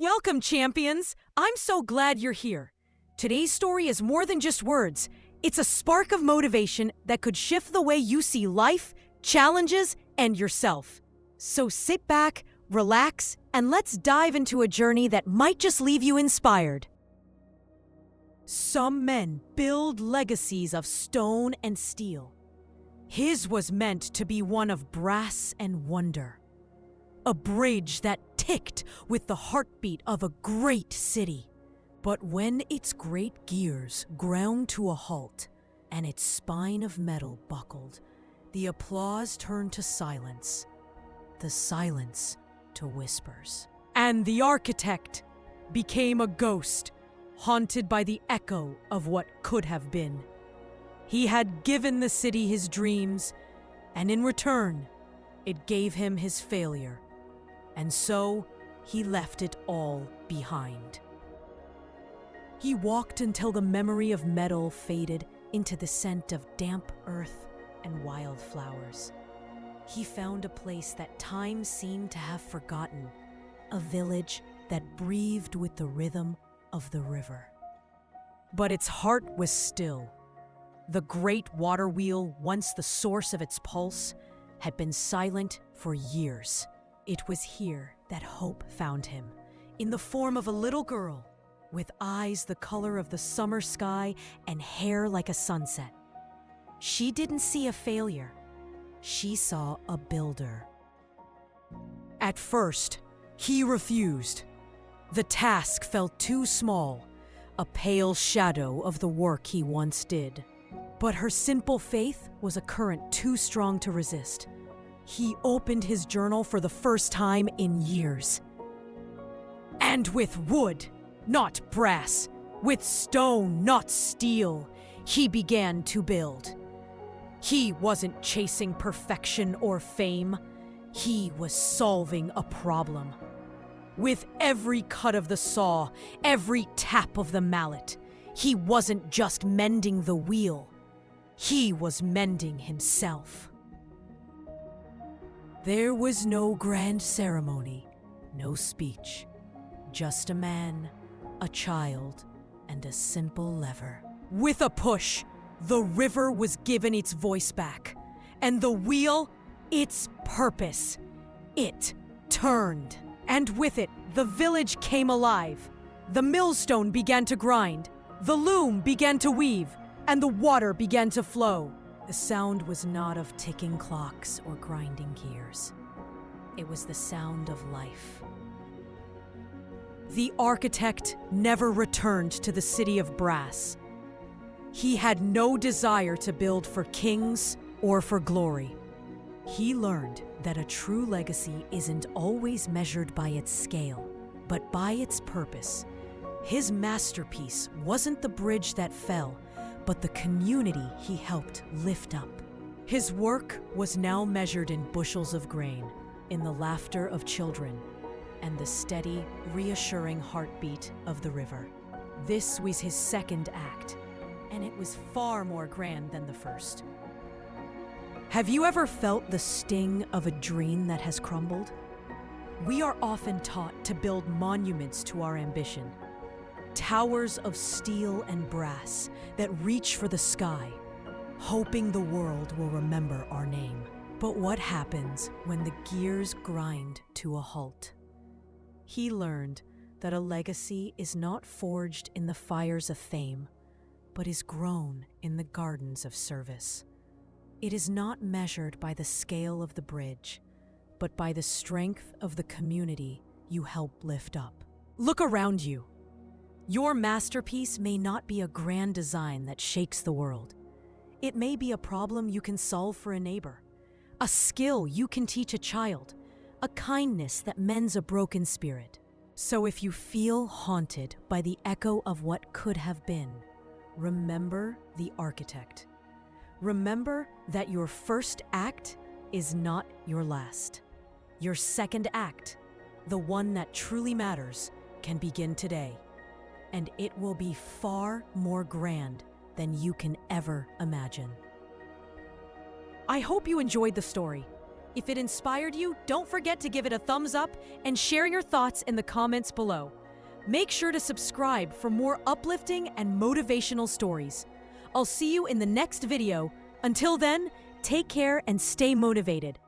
Welcome, champions! I'm so glad you're here. Today's story is more than just words. It's a spark of motivation that could shift the way you see life, challenges, and yourself. So sit back, relax, and let's dive into a journey that might just leave you inspired. Some men build legacies of stone and steel. His was meant to be one of brass and wonder. A bridge that ticked with the heartbeat of a great city. But when its great gears ground to a halt and its spine of metal buckled, the applause turned to silence, the silence to whispers. And the architect became a ghost, haunted by the echo of what could have been. He had given the city his dreams, and in return, it gave him his failure. And so, he left it all behind. He walked until the memory of metal faded into the scent of damp earth and wildflowers. He found a place that time seemed to have forgotten, a village that breathed with the rhythm of the river. But its heart was still. The great water wheel, once the source of its pulse, had been silent for years. It was here that hope found him, in the form of a little girl, with eyes the color of the summer sky and hair like a sunset. She didn't see a failure. She saw a builder. At first, he refused. The task felt too small, a pale shadow of the work he once did. But her simple faith was a current too strong to resist. He opened his journal for the first time in years. And with wood, not brass, with stone, not steel, he began to build. He wasn't chasing perfection or fame. He was solving a problem. With every cut of the saw, every tap of the mallet, he wasn't just mending the wheel. He was mending himself. There was no grand ceremony, no speech, just a man, a child, and a simple lever. With a push, the river was given its voice back, and the wheel, its purpose. It turned, and with it, the village came alive. The millstone began to grind, the loom began to weave, and the water began to flow. The sound was not of ticking clocks or grinding gears. It was the sound of life. The architect never returned to the city of brass. He had no desire to build for kings or for glory. He learned that a true legacy isn't always measured by its scale, but by its purpose. His masterpiece wasn't the bridge that fell, but the community he helped lift up. His work was now measured in bushels of grain, in the laughter of children, and the steady, reassuring heartbeat of the river. This was his second act, and it was far more grand than the first. Have you ever felt the sting of a dream that has crumbled? We are often taught to build monuments to our ambition. Towers of steel and brass that reach for the sky, hoping the world will remember our name. But what happens when the gears grind to a halt? He learned that a legacy is not forged in the fires of fame, but is grown in the gardens of service. It is not measured by the scale of the bridge, but by the strength of the community you help lift up. Look around you. Your masterpiece may not be a grand design that shakes the world. It may be a problem you can solve for a neighbor, a skill you can teach a child, a kindness that mends a broken spirit. So if you feel haunted by the echo of what could have been, remember the architect. Remember that your first act is not your last. Your second act, the one that truly matters, can begin today. And it will be far more grand than you can ever imagine. I hope you enjoyed the story. If it inspired you, don't forget to give it a thumbs up and share your thoughts in the comments below. Make sure to subscribe for more uplifting and motivational stories. I'll see you in the next video. Until then, take care and stay motivated.